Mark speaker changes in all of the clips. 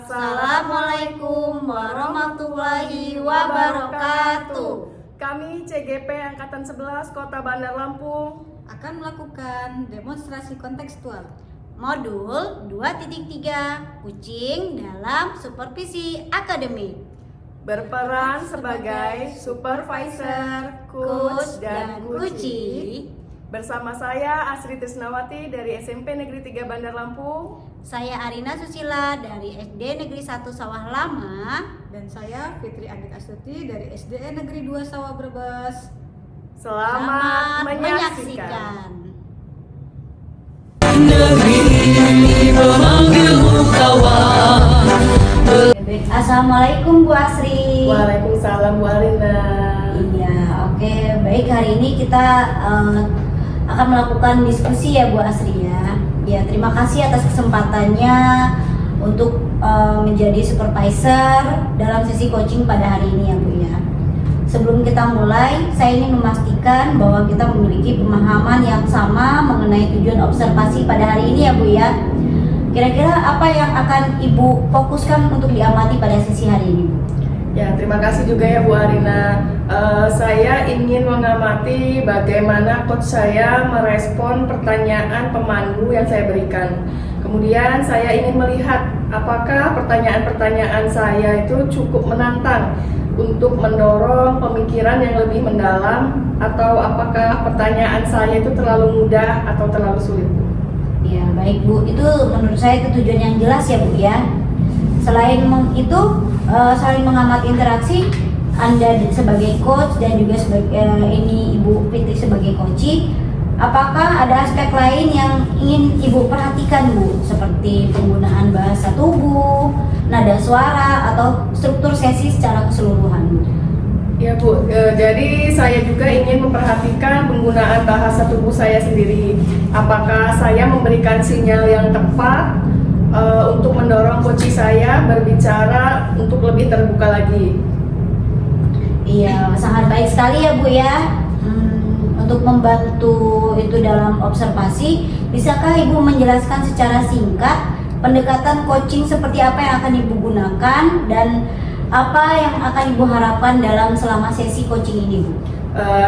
Speaker 1: Assalamualaikum warahmatullahi wabarakatuh.
Speaker 2: Kami CGP Angkatan 11 Kota Bandar Lampung
Speaker 1: akan melakukan demonstrasi kontekstual modul 2.3 kucing dalam supervisi akademik,
Speaker 2: berperan sebagai supervisor, coach, dan kuci. Bersama saya Asri Trisnawati dari SMP Negeri 3 Bandar Lampung.
Speaker 1: Saya Arina Susila dari SD Negeri 1 Sawah Lama.
Speaker 3: Dan saya Fitri Anggit Astuti dari SDN Negeri 2 Sawah Brebes.
Speaker 2: Selamat menyaksikan.
Speaker 1: Assalamualaikum Bu Asri.
Speaker 2: Waalaikumsalam Bu Arina.
Speaker 1: Iya, oke. Baik, hari ini kita akan melakukan diskusi ya Bu Asri ya. Ya, terima kasih atas kesempatannya untuk menjadi supervisor dalam sesi coaching pada hari ini ya Bu ya. Sebelum kita mulai, saya ingin memastikan bahwa kita memiliki pemahaman yang sama mengenai tujuan observasi pada hari ini ya Bu ya. Kira-kira apa yang akan Ibu fokuskan untuk diamati pada sesi hari ini Bu?
Speaker 2: Ya, terima kasih juga ya Bu Arina. Saya ingin mengamati bagaimana coach saya merespon pertanyaan pemandu yang saya berikan. Kemudian saya ingin melihat apakah pertanyaan-pertanyaan saya itu cukup menantang untuk mendorong pemikiran yang lebih mendalam, atau apakah pertanyaan saya itu terlalu mudah atau terlalu sulit, Bu?
Speaker 1: Ya, baik Bu. Itu menurut saya itu tujuan yang jelas ya Bu ya. Selain itu, saling mengamati interaksi Anda sebagai coach dan juga sebagai ini Ibu Fitri sebagai coach, apakah ada aspek lain yang ingin Ibu perhatikan Bu, seperti penggunaan bahasa tubuh, nada suara, atau struktur sesi secara keseluruhan Bu?
Speaker 2: Ya Bu, jadi saya juga ingin memperhatikan penggunaan bahasa tubuh saya sendiri. Apakah saya memberikan sinyal yang tepat untuk mendorong coach saya berbicara untuk lebih terbuka lagi?
Speaker 1: Iya, sangat baik sekali ya Bu ya. Untuk membantu itu dalam observasi, bisakah Ibu menjelaskan secara singkat pendekatan coaching seperti apa yang akan Ibu gunakan dan apa yang akan Ibu harapkan dalam selama sesi coaching ini Bu?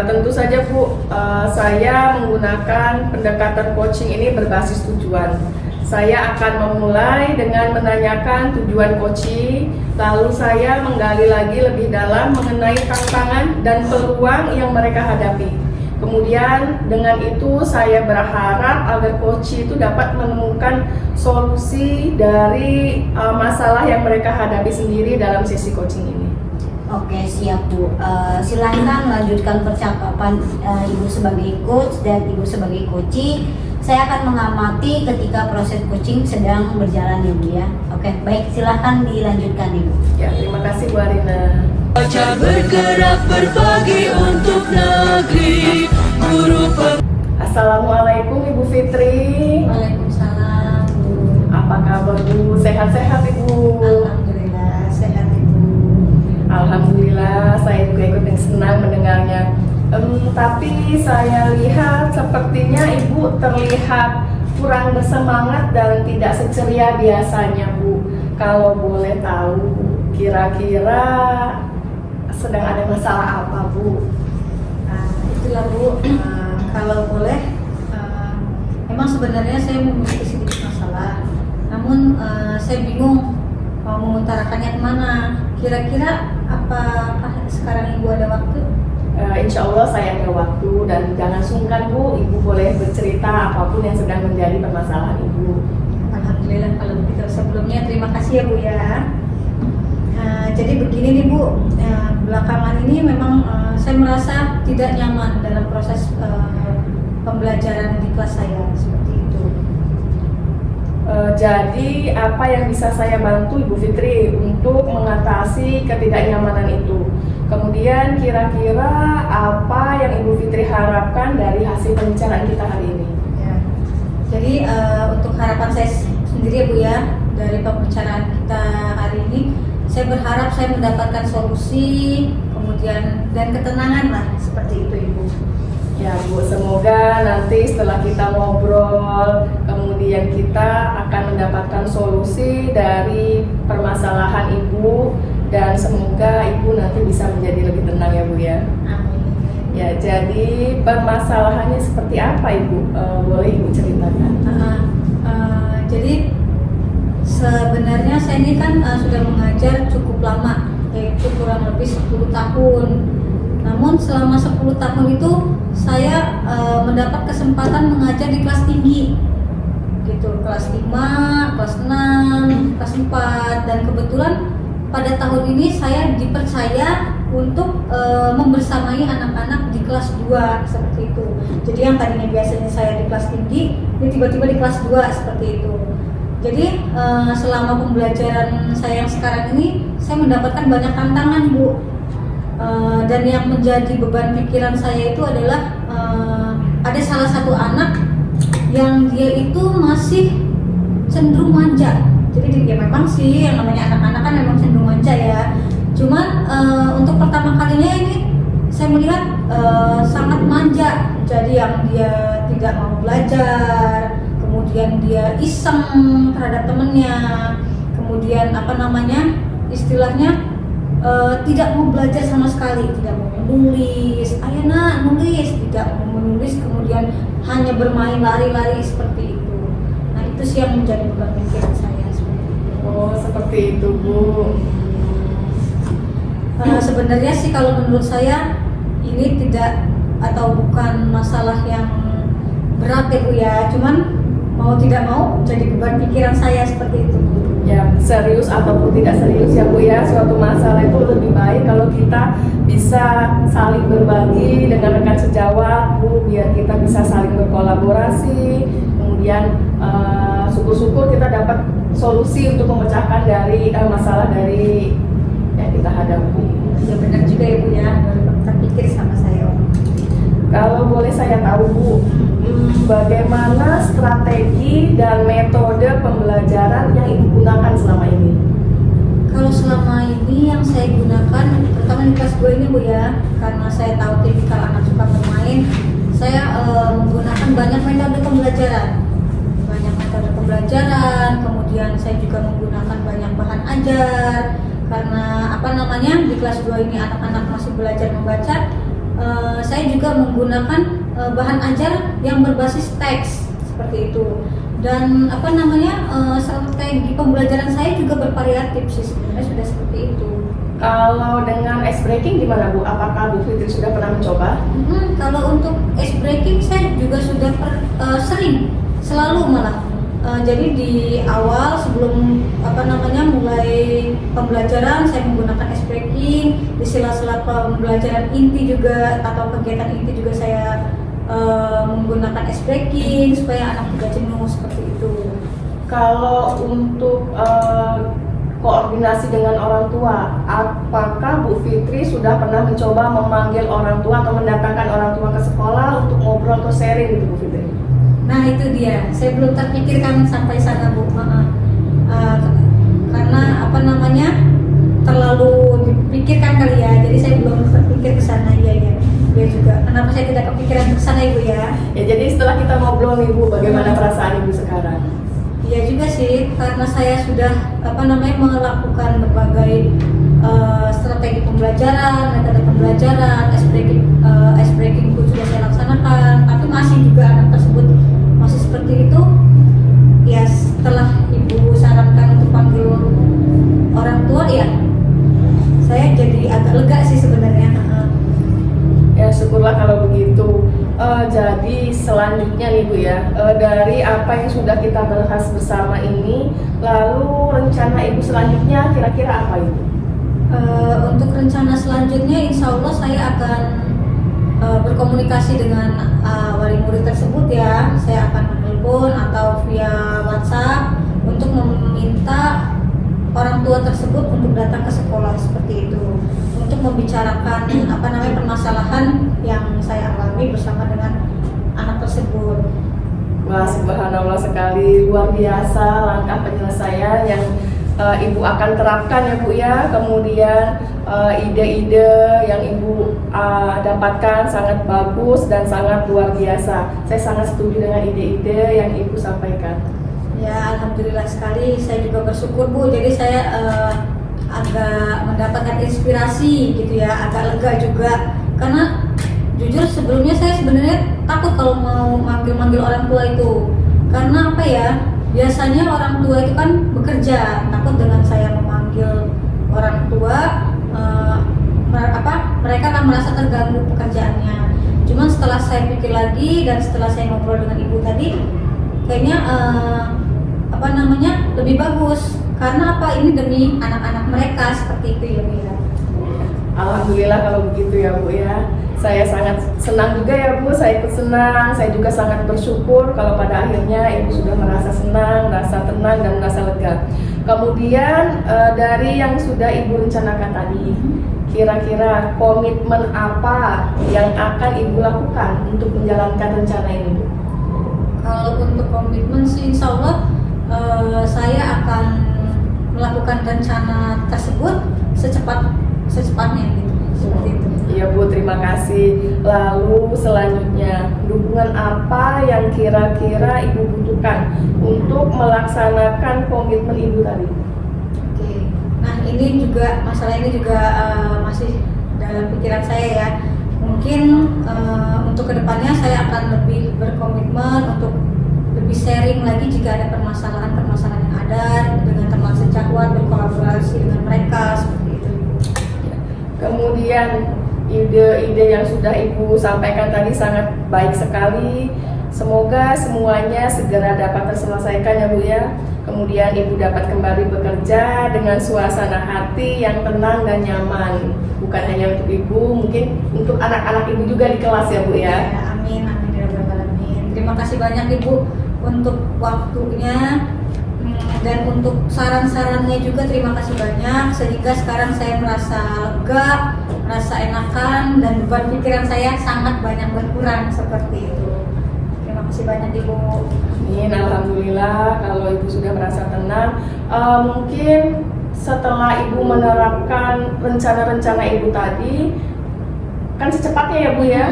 Speaker 2: Tentu saja Bu, saya menggunakan pendekatan coaching ini berbasis tujuan. Saya akan memulai dengan menanyakan tujuan coaching, lalu saya menggali lagi lebih dalam mengenai tantangan dan peluang yang mereka hadapi. Kemudian dengan itu saya berharap agar coach itu dapat menemukan solusi dari masalah yang mereka hadapi sendiri dalam sesi coaching ini.
Speaker 1: Oke, siap Bu. Silahkan lanjutkan percakapan Ibu sebagai coach dan Ibu sebagai coach. Saya akan mengamati ketika proses coaching sedang berjalan ya Bu ya. Oke, baik, silahkan dilanjutkan Ibu.
Speaker 2: Ya, terima kasih Bu Arina.
Speaker 4: Belajar bergerak berbagi untuk negeri.
Speaker 2: Assalamualaikum Ibu Fitri.
Speaker 3: Waalaikumsalam Bu.
Speaker 2: Apa kabar Bu? Sehat-sehat Ibu?
Speaker 3: Alhamdulillah sehat Ibu.
Speaker 2: Alhamdulillah, saya juga ikut senang mendengarnya. Tapi saya lihat sepertinya Ibu terlihat kurang bersemangat dan tidak seceria biasanya Bu. Kalau boleh tahu, kira-kira sedang ada masalah apa Bu?
Speaker 3: Itulah Bu, kalau boleh, memang sebenarnya saya memiliki sedikit masalah. Namun saya bingung mau mengutarakannya kemana. Kira-kira apakah sekarang Ibu ada waktu?
Speaker 2: Insya Allah saya ada waktu, dan jangan sungkan Bu, Ibu boleh bercerita apapun yang sedang menjadi permasalahan Ibu.
Speaker 3: Alhamdulillah kalau begitu. Sebelumnya terima kasih ya Bu ya. Jadi begini nih Bu, belakangan ini memang saya merasa tidak nyaman dalam proses
Speaker 2: Jadi apa yang bisa saya bantu Ibu Fitri untuk mengatasi ketidaknyamanan itu? Kemudian kira-kira apa yang Ibu Fitri harapkan dari hasil pembicaraan kita hari ini?
Speaker 3: Ya. Jadi untuk harapan saya sendiri ya Bu ya, dari pembicaraan kita hari ini, saya berharap saya mendapatkan solusi, kemudian dan ketenangan lah, seperti itu Ibu.
Speaker 2: Ya Bu, semoga nanti setelah kita ngobrol, kemudian kita akan mendapatkan solusi dari permasalahan Ibu, dan semoga Ibu nanti bisa menjadi lebih tenang ya Bu ya.
Speaker 3: Amin.
Speaker 2: Ya, jadi permasalahannya seperti apa Ibu? Boleh Ibu ceritakan?
Speaker 3: Jadi sebenarnya saya ini kan sudah mengajar cukup lama, yaitu kurang lebih 10 tahun. Namun selama 10 tahun itu saya mendapat kesempatan mengajar di kelas tinggi, gitu, kelas 5, kelas 6, kelas 4, dan kebetulan pada tahun ini saya dipercaya untuk membersamai anak-anak di kelas 2 seperti itu. Jadi yang tadinya biasanya saya di kelas tinggi, ini tiba-tiba di kelas 2 seperti itu. Jadi selama pembelajaran saya yang sekarang ini, saya mendapatkan banyak tantangan Bu. Dan yang menjadi beban pikiran saya itu adalah ada salah satu anak yang dia itu masih cenderung manja. Jadi ya memang sih yang namanya anak-anak kan memang cenderung manja ya. Cuman untuk pertama kalinya ini saya melihat sangat manja. Jadi yang dia tidak mau belajar, kemudian dia iseng terhadap temennya, kemudian istilahnya tidak mau belajar sama sekali, tidak mau menulis, ayo nak nulis, tidak mau menulis, kemudian hanya bermain lari-lari seperti itu. Nah itu sih yang menjadi beban pikiran saya seperti itu.
Speaker 2: Oh, seperti itu Bu.
Speaker 3: Sebenarnya sih kalau menurut saya ini tidak atau bukan masalah yang berat ya Bu ya, cuman mau tidak mau jadi beban pikiran saya seperti itu Bu.
Speaker 2: Ya, serius ataupun tidak serius ya Bu ya, suatu masalah itu lebih baik kalau kita bisa saling berbagi dengan rekan sejawat Bu, biar kita bisa saling berkolaborasi, kemudian syukur-syukur kita dapat solusi untuk memecahkan dari masalah dari yang kita hadapi.
Speaker 3: Ya benar juga ya Bu ya, terpikir sama saya.
Speaker 2: Kalau boleh saya tahu Bu, bagaimana strategi dan metode pembelajaran yang Ibu gunakan selama ini?
Speaker 3: Kalau selama ini yang saya gunakan, pertama di kelas 2 ini Bu ya, karena saya tahu tipikal anak suka bermain, saya menggunakan banyak metode pembelajaran. Kemudian saya juga menggunakan banyak bahan ajar, karena di kelas 2 ini anak-anak masih belajar membaca. Saya juga menggunakan bahan ajar yang berbasis teks seperti itu, dan strategi pembelajaran saya juga bervariatif sih, sebenarnya sudah seperti itu.
Speaker 2: Kalau dengan ice breaking gimana Bu? Apakah Bu Fitri sudah pernah mencoba?
Speaker 3: Kalau untuk ice breaking saya juga sudah sering, selalu malah. Jadi di awal sebelum mulai pembelajaran saya menggunakan ice breaking, di sela-sela pembelajaran inti juga atau kegiatan inti juga saya menggunakan ice breaking supaya anak tidak jenuh seperti itu.
Speaker 2: Kalau untuk koordinasi dengan orang tua, apakah Bu Fitri sudah pernah mencoba memanggil orang tua atau mendatangkan orang tua ke sekolah untuk ngobrol atau sharing gitu Bu Fitri?
Speaker 3: Nah itu dia, saya belum terpikirkan sampai sana Bu, karena terlalu dipikirkan kali ya, jadi saya belum terpikir ke sana. Iya juga. Kenapa saya tidak kepikiran ke sana Ibu ya?
Speaker 2: Ya jadi setelah kita ngobrol nih Bu, bagaimana perasaan Ibu sekarang?
Speaker 3: Iya juga sih, karena saya sudah melakukan berbagai strategi pembelajaran, metode pembelajaran, ice breaking pun sudah saya laksanakan, tapi masih juga anak tersebut masih seperti itu. Ya setelah Ibu sarankan untuk panggil orang tua, ya saya jadi agak lega sih sebenarnya.
Speaker 2: Ya syukurlah kalau begitu. Jadi selanjutnya nih Bu ya, dari apa yang sudah kita bahas bersama ini, lalu rencana Ibu selanjutnya kira-kira apa Ibu?
Speaker 3: Untuk rencana selanjutnya, insya Allah saya akan berkomunikasi dengan wali murid tersebut ya. Saya akan menelpon atau via WhatsApp untuk meminta orang tua tersebut untuk datang ke sekolah seperti itu, untuk membicarakan permasalahan yang saya alami bersama dengan anak tersebut.
Speaker 2: Wah, subhanallah sekali, luar biasa langkah penyelesaian yang Ibu akan terapkan ya Bu ya. Kemudian ide-ide yang Ibu dapatkan sangat bagus dan sangat luar biasa. Saya sangat setuju dengan ide-ide yang Ibu sampaikan.
Speaker 3: Ya, alhamdulillah sekali. Saya juga bersyukur Bu. Jadi saya agak mendapatkan inspirasi gitu ya, agak lega juga. Karena jujur sebelumnya saya sebenarnya takut kalau mau manggil orang tua itu. Karena apa ya? Biasanya orang tua itu kan bekerja, takut dengan saya memanggil orang tua, mereka akan merasa terganggu pekerjaannya. Cuman setelah saya pikir lagi dan setelah saya ngobrol dengan ibu tadi, kayaknya lebih bagus. Karena apa? Ini demi anak-anak mereka seperti itu ya Bu ya.
Speaker 2: Alhamdulillah kalau begitu ya Bu ya. Saya sangat senang juga ya Bu, saya ikut senang. Saya juga sangat bersyukur kalau pada akhirnya Ibu sudah merasa senang, merasa tenang dan merasa lega. Kemudian dari yang sudah Ibu rencanakan tadi, kira-kira komitmen apa yang akan Ibu lakukan untuk menjalankan rencana ini Bu?
Speaker 3: Kalau untuk komitmen sih insya Allah saya akan melakukan rencana tersebut secepatnya gitu, seperti itu.
Speaker 2: Iya Bu, terima kasih. Lalu selanjutnya, dukungan apa yang kira-kira Ibu butuhkan untuk melaksanakan komitmen Ibu tadi?
Speaker 3: Oke, nah ini juga masalah ini juga masih dalam pikiran saya ya. Mungkin untuk kedepannya saya akan lebih berkomitmen untuk lebih sharing lagi jika ada permasalahan-permasalahan yang ada dengan teman sejawat, berkolaborasi dengan mereka seperti itu.
Speaker 2: Kemudian ide-ide yang sudah Ibu sampaikan tadi sangat baik sekali. Semoga semuanya segera dapat terselesaikan ya Bu ya. Kemudian Ibu dapat kembali bekerja dengan suasana hati yang tenang dan nyaman. Bukan hanya untuk Ibu, mungkin untuk anak-anak Ibu juga di kelas ya Bu ya.
Speaker 3: Ya, amin, amin ya rabbal alamin. Terima kasih banyak Ibu untuk waktunya dan untuk saran-sarannya juga terima kasih banyak, sehingga sekarang saya merasa lega, merasa enakan, dan beban pikiran saya sangat banyak berkurang seperti itu. Terima kasih banyak Ibu.
Speaker 2: Amin, alhamdulillah kalau Ibu sudah merasa tenang. Mungkin setelah Ibu menerapkan rencana-rencana Ibu tadi, kan secepatnya ya Bu ya,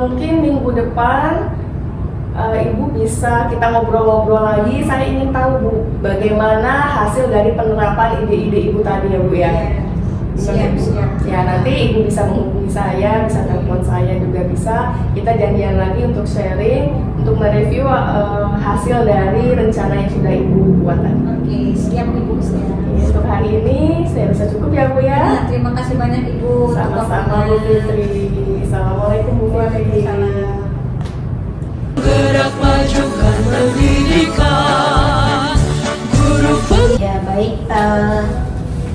Speaker 2: mungkin minggu depan Ibu bisa kita ngobrol-ngobrol lagi. Saya ingin tahu Bu, bagaimana hasil dari penerapan ide-ide Ibu tadi ya Bu ya.
Speaker 3: Siap.
Speaker 2: Ya, nanti Ibu bisa menghubungi saya, bisa telepon saya juga bisa. Kita janjian lagi untuk sharing, untuk mereview hasil dari rencana yang sudah Ibu buat tadi.
Speaker 3: Oke, siap Ibu. Siap.
Speaker 2: Untuk hari ini saya bisa cukup ya Bu ya.
Speaker 3: Nah, terima kasih banyak Ibu.
Speaker 2: Sama-sama Bu Fitri. Assalamualaikum Bu Fitri.
Speaker 3: Waalaikumsalam.
Speaker 4: Gerak majukan pendidikan. Guru
Speaker 1: Ya baik,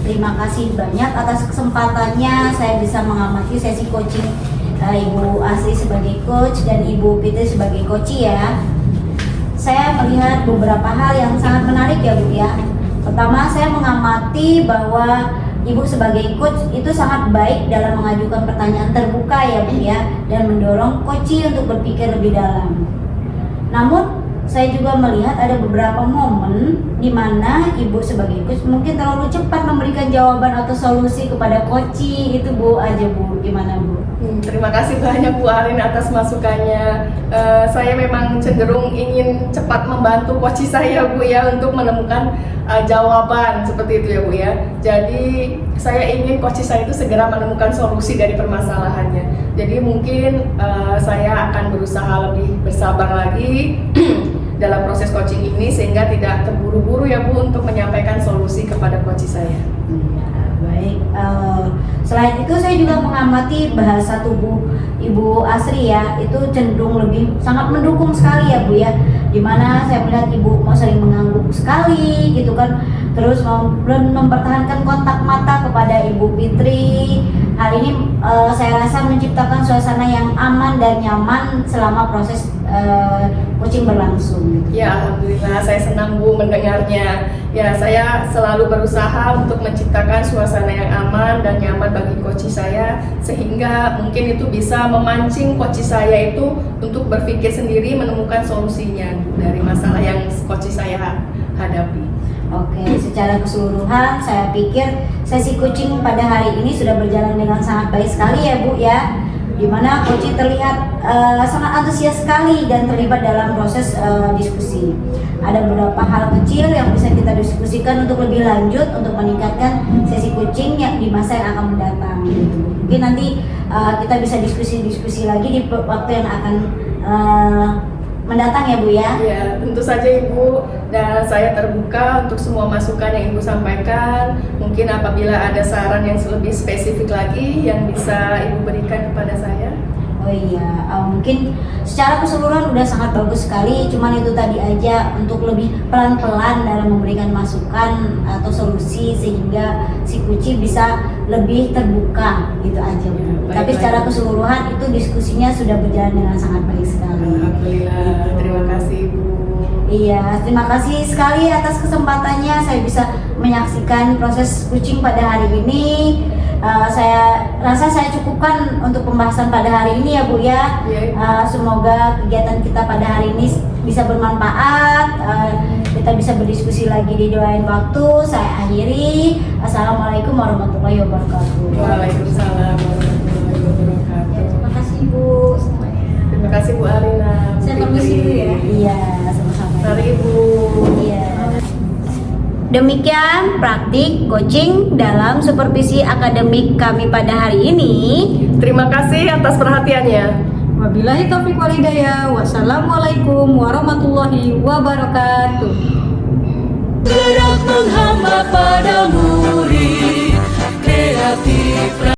Speaker 1: terima kasih banyak atas kesempatannya saya bisa mengamati sesi coaching Ibu Asri sebagai coach dan Ibu Fitri sebagai coach ya. Saya melihat beberapa hal yang sangat menarik ya Bu ya. Pertama, saya mengamati bahwa Ibu sebagai coach itu sangat baik dalam mengajukan pertanyaan terbuka ya Bu ya, dan mendorong coachee untuk berpikir lebih dalam. Namun saya juga melihat ada beberapa momen di mana Ibu sebagai coach mungkin terlalu cepat memberikan jawaban atau solusi kepada coachee. Itu Bu aja Bu, gimana Bu?
Speaker 2: Terima kasih banyak Bu Arin atas masukannya. Saya memang cenderung ingin cepat membantu coachee saya Bu ya untuk menemukan jawaban seperti itu ya Bu ya. Jadi saya ingin coachee saya itu segera menemukan solusi dari permasalahannya. Jadi mungkin saya akan berusaha lebih bersabar lagi dalam proses coaching ini sehingga tidak terburu-buru ya Bu untuk menyampaikan solusi kepada coachee saya.
Speaker 1: Ya, baik. Selain itu saya juga mengamati bahasa tubuh Ibu Asri ya, itu cenderung lebih sangat mendukung sekali ya Bu ya. Dimana saya melihat Ibu mau sering mengangguk sekali gitu kan, terus mau mempertahankan kontak mata kepada Ibu Fitri, hal ini saya rasa menciptakan suasana yang aman dan nyaman selama proses coaching berlangsung.
Speaker 2: Ya, alhamdulillah saya senang Bu mendengarnya. Ya, saya selalu berusaha untuk menciptakan suasana yang aman dan nyaman bagi coach saya, sehingga mungkin itu bisa memancing coach saya itu untuk berpikir sendiri menemukan solusinya dari masalah yang coach saya hadapi.
Speaker 1: Oke, secara keseluruhan saya pikir sesi coaching pada hari ini sudah berjalan dengan sangat baik sekali ya Bu ya, dimana coach terlihat sangat antusias sekali dan terlibat dalam proses diskusi. Ada beberapa hal kecil yang bisa kita diskusikan untuk lebih lanjut untuk meningkatkan sesi coaching yang di masa yang akan mendatang. Gitu. Mungkin nanti kita bisa diskusi-diskusi lagi di waktu yang akan mendatang ya Bu ya.
Speaker 2: Ya, tentu saja Ibu, dan saya terbuka untuk semua masukan yang Ibu sampaikan. Mungkin apabila ada saran yang lebih spesifik lagi yang bisa Ibu berikan kepada saya.
Speaker 1: Oh iya, mungkin secara keseluruhan udah sangat bagus sekali. Cuman itu tadi aja untuk lebih pelan-pelan dalam memberikan masukan atau solusi sehingga si Kuci bisa lebih terbuka gitu aja Bu.
Speaker 2: Ya, baik,
Speaker 1: Tapi secara keseluruhan itu diskusinya sudah berjalan dengan sangat baik sekali.
Speaker 2: Alhamdulillah, terima kasih Ibu.
Speaker 1: Iya, terima kasih sekali atas kesempatannya saya bisa menyaksikan proses coaching pada hari ini. Saya rasa saya cukupkan untuk pembahasan pada hari ini ya Bu ya. Semoga kegiatan kita pada hari ini bisa bermanfaat. Kita bisa berdiskusi lagi di doain waktu. Saya akhiri. Assalamualaikum warahmatullahi wabarakatuh.
Speaker 2: Waalaikumsalam warahmatullahi wabarakatuh.
Speaker 3: Terima kasih Bu semuanya.
Speaker 2: Terima kasih Bu Alina.
Speaker 3: Saya permisi dulu ya.
Speaker 1: Iya, sama-sama.
Speaker 2: Mari Ibu.
Speaker 1: Iya. Demikian praktik coaching dalam supervisi akademik kami pada hari ini.
Speaker 2: Terima kasih atas perhatiannya.
Speaker 3: Wabillahi taufiq wal hidayah. Wassalamualaikum warahmatullahi wabarakatuh.
Speaker 4: Gerak menghamba padamu.